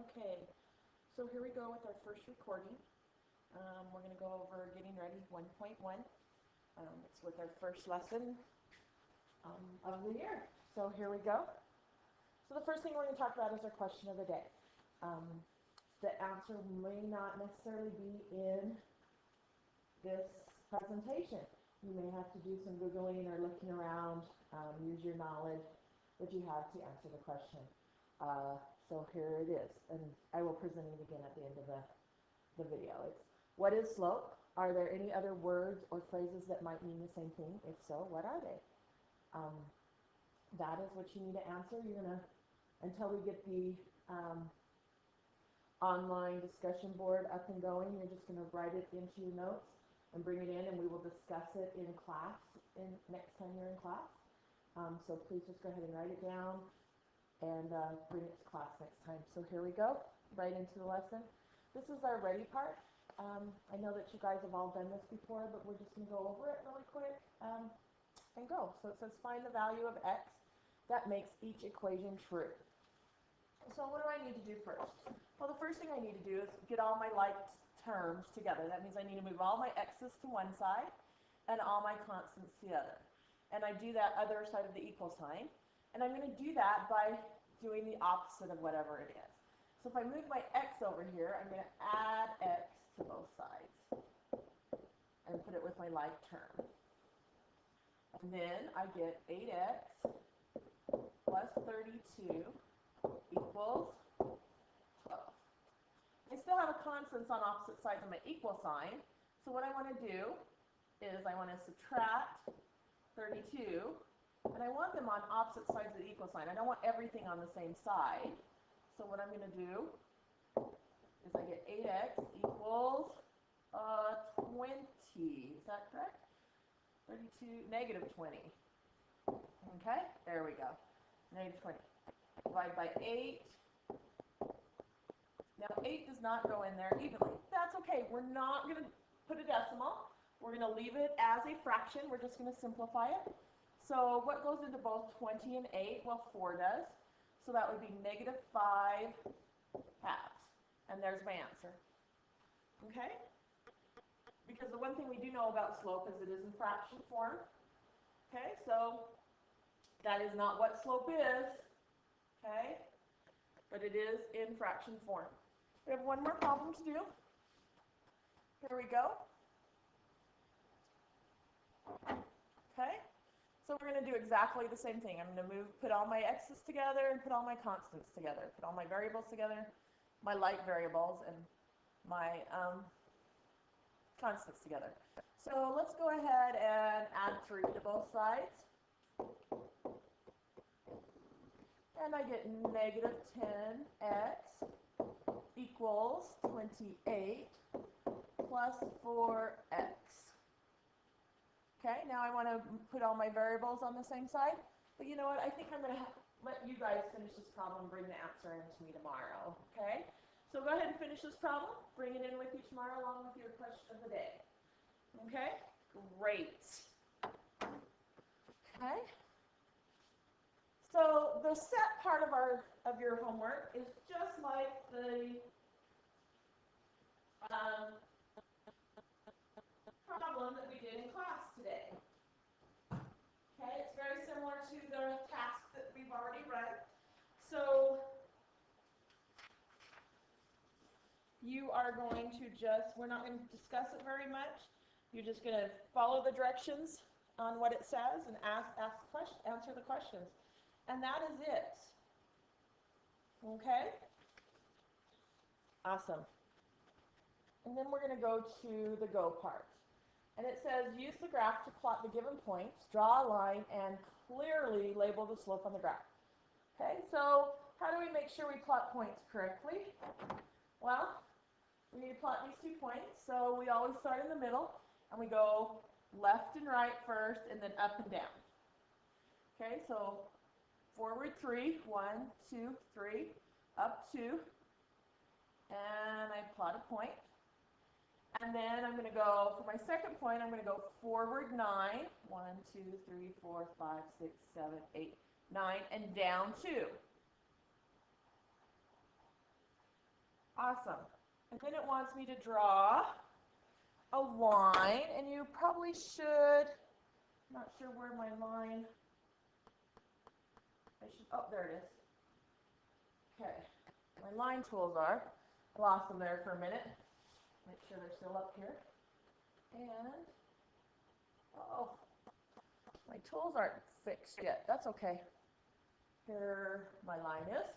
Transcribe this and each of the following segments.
Okay, so here we go with our first recording. We're going to go over Getting Ready 1.1. It's with our first lesson of the year. So here we go. So the first thing we're going to talk about is our question of the day. The answer may not necessarily be in this presentation. You may have to do some Googling or looking around, use your knowledge that you have to answer the question. So here it is, and I will present it again at the end of the video. It's, what is slope? Are there any other words or phrases that might mean the same thing? If so, what are they? That is what you need to answer. You're going to, until we get the online discussion board up and going, you're just going to write it into your notes and bring it in, and we will discuss it in class next time you're in class. So please just go ahead and write it down and bring it to class next time. So here we go, right into the lesson. This is our ready part. I know that you guys have all done this before, but we're just going to go over it really quick and go. So it says find the value of x that makes each equation true. So what do I need to do first? Well, the first thing I need to do is get all my like terms together. That means I need to move all my x's to one side and all my constants to the other. And I do that other side of the equal sign. And I'm going to do that by doing the opposite of whatever it is. So if I move my x over here, I'm going to add x to both sides and put it with my like term. And then I get 8x plus 32 equals 12. I still have a constant on opposite sides of my equal sign. So what I want to do is I want to subtract 32. And I want them on opposite sides of the equal sign. I don't want everything on the same side. So what I'm going to do is I get 8x equals 20. Is that correct? 32, negative 20. Okay, there we go. Negative 20. Divide by 8. Now 8 does not go in there evenly. That's okay. We're not going to put a decimal. We're going to leave it as a fraction. We're just going to simplify it. So what goes into both 20 and 8? Well, 4 does. So that would be negative 5 halves. And there's my answer. Okay? Because the one thing we do know about slope is it is in fraction form. Okay, so that is not what slope is. Okay? But it is in fraction form. We have one more problem to do. Here we go. Okay? So we're going to do exactly the same thing. I'm going to put all my x's together and put all my constants together. Put all my variables together, my like variables, and my constants together. So let's go ahead and add 3 to both sides. And I get negative 10x equals 28 plus 4x. Okay, now I want to put all my variables on the same side. But you know what? I think I'm going to let you guys finish this problem and bring the answer in to me tomorrow. Okay? So go ahead and finish this problem. Bring it in with you tomorrow along with your question of the day. Okay? Great. Okay? So the set part of your homework is just like the problem that we did in class today. Okay, it's very similar to the task that we've already read. So you are going to just, we're not going to discuss it very much. You're just going to follow the directions on what it says and answer the questions. And that is it. Okay? Awesome. And then we're going to go to the go part. And it says, use the graph to plot the given points, draw a line, and clearly label the slope on the graph. Okay, so how do we make sure we plot points correctly? Well, we need to plot these 2 points. So we always start in the middle, and we go left and right first, and then up and down. Okay, so forward 3, 1, 2, 3, up 2, and I plot a point. And then I'm going to go, for my second point, I'm going to go forward 9, 1, 2, 3, 4, 5, 6, 7, 8, 9, and down 2. Awesome. And then it wants me to draw a line, and you probably should, not sure where my line, oh, there it is. Okay, my line tools are, I lost them there for a minute. Make sure they're still up here. And, oh, my tools aren't fixed yet. That's okay. Here my line is.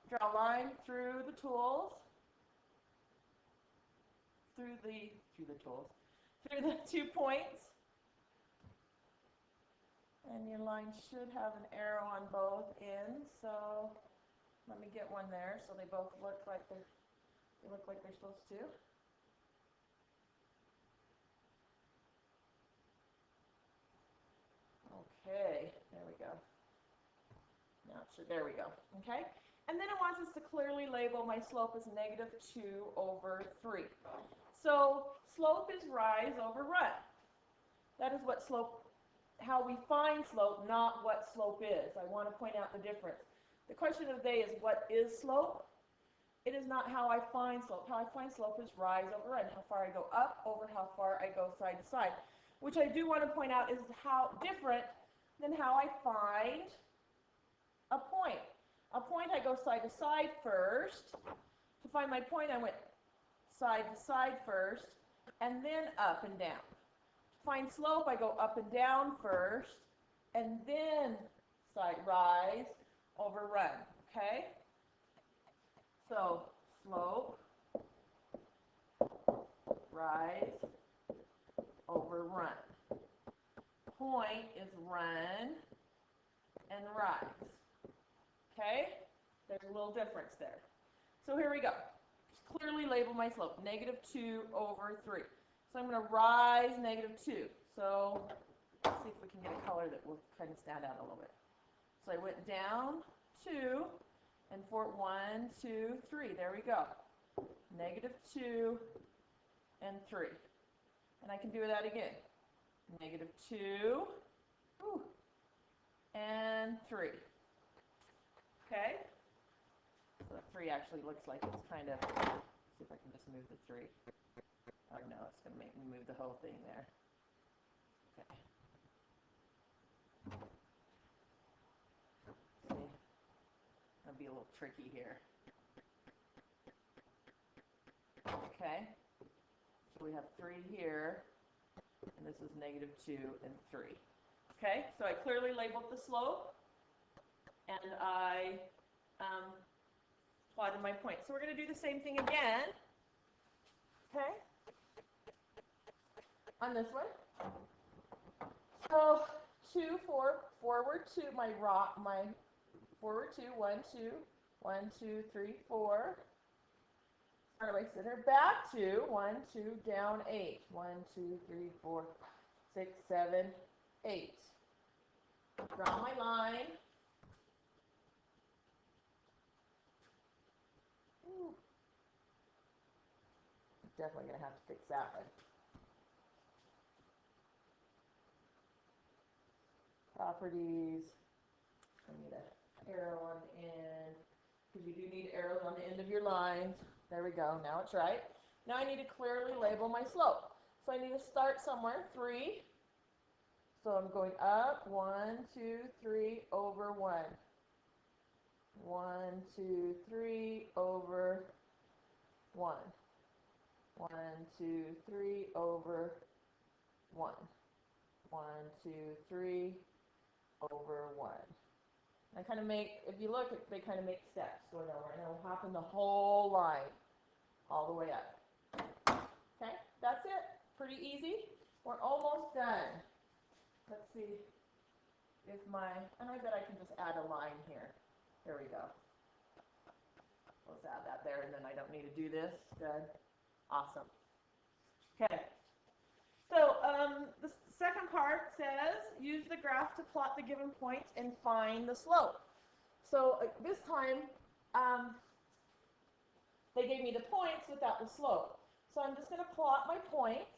Draw a line through the tools, through the 2 points. And your line should have an arrow on both ends. So let me get one there so they both look like they're supposed to. Okay, there we go. Now it should, there we go. Okay, and then it wants us to clearly label my slope as -2/3. So slope is rise over run. That is what slope, how we find slope, not what slope is. I want to point out the difference. The question of the day is, what is slope? It is not how I find slope. How I find slope is rise over run. How far I go up over how far I go side to side. Which I do want to point out is how different than how I find a point. A point, I go side to side first. To find my point, I went side to side first, and then up and down. To find slope, I go up and down first, and then side rise over run. Okay? So slope, rise over run. Point is run and rise. Okay? There's a little difference there. So here we go. Just clearly label my slope, -2/3. So I'm going to rise -2. So let's see if we can get a color that will kind of stand out a little bit. So I went down 2, and for 1, 2, 3. There we go. -2 and 3. And I can do that again. -2 and 3. Okay? So the 3 actually looks like it's kind of, let's see if I can just move the 3. Oh no, it's going to make me move the whole thing there. Okay. See? That'll be a little tricky here. Okay? So we have 3 here, and this is -2 and 3. Okay? So I clearly labeled the slope, and I plotted my point. So we're going to do the same thing again. Okay? On this one. So 2, 4, forward 2, my forward 2, 1, 2, 1, 2, 3, 4. Start away center, back 2, 1, 2, down 8. 1, 2, 3, 4, 6, 7, 8. Draw my line. Ooh. Definitely going to have to fix that one. Properties. I need an arrow on the end, because you do need arrows on the end of your lines. There we go. Now it's right. Now I need to clearly label my slope. So I need to start somewhere, 3. So I'm going up, 1, 2, 3, over 1. 1, 2, 3, over 1. 1, 2, 3, over 1. 1, 2, 3, over 1. I kind of make, if you look, they kind of make steps going over, and it'll happen the whole line, all the way up. Okay, that's it. Pretty easy. We're almost done. Let's see if and I bet I can just add a line here. There we go. Let's add that there, and then I don't need to do this. Good. Awesome. Okay. So the second part says, use the graph to plot the given points and find the slope. So this time, they gave me the points without the slope. So I'm just going to plot my points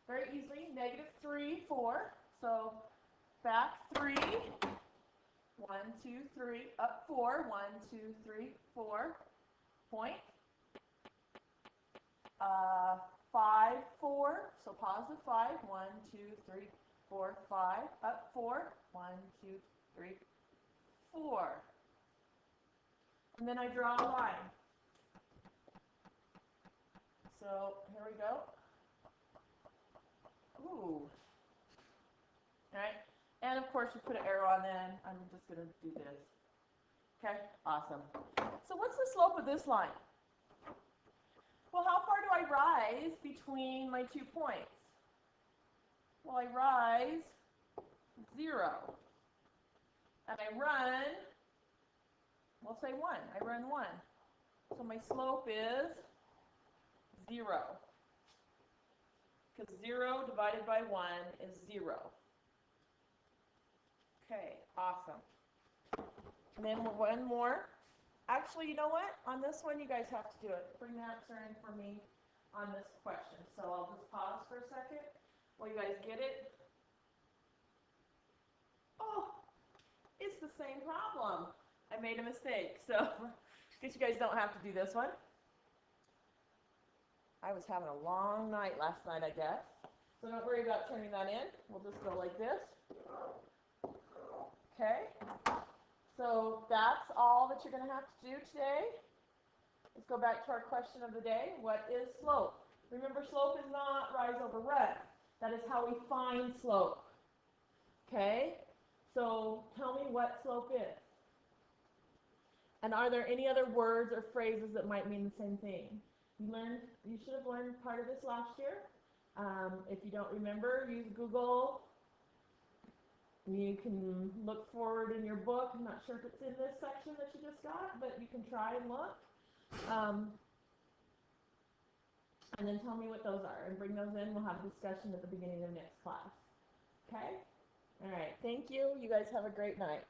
very easily. -3, 4. So back 3, 1, 2, 3, up 4, 1, 2, 3, 4, point. 5, 4, so positive 5, 1, 2, 3, 4, 5, up 4, 1, 2, 3, 4. And then I draw a line. So here we go. Ooh. All right. And of course, we put an arrow on then. I'm just going to do this. Okay, awesome. So what's the slope of this line? Well, how far do I rise between my 2 points? Well, I rise 0. And I run, we'll say 1. I run 1. So my slope is 0. Because 0 divided by 1 is 0. Okay, awesome. And then one more. Actually, you know what? On this one, you guys have to do it. Bring the answer in for me on this question. So I'll just pause for a second while you guys get it. Oh, it's the same problem. I made a mistake. So I guess you guys don't have to do this one. I was having a long night last night, I guess. So don't worry about turning that in. We'll just go like this. Okay. So that's all that you're going to have to do today. Let's go back to our question of the day. What is slope? Remember, slope is not rise over run. That is how we find slope. Okay? So tell me what slope is. And are there any other words or phrases that might mean the same thing? You should have learned part of this last year. If you don't remember, use Google. You can look forward in your book. I'm not sure if it's in this section that you just got, but you can try and look. And then tell me what those are and bring those in. We'll have a discussion at the beginning of next class. Okay? All right. Thank you. You guys have a great night.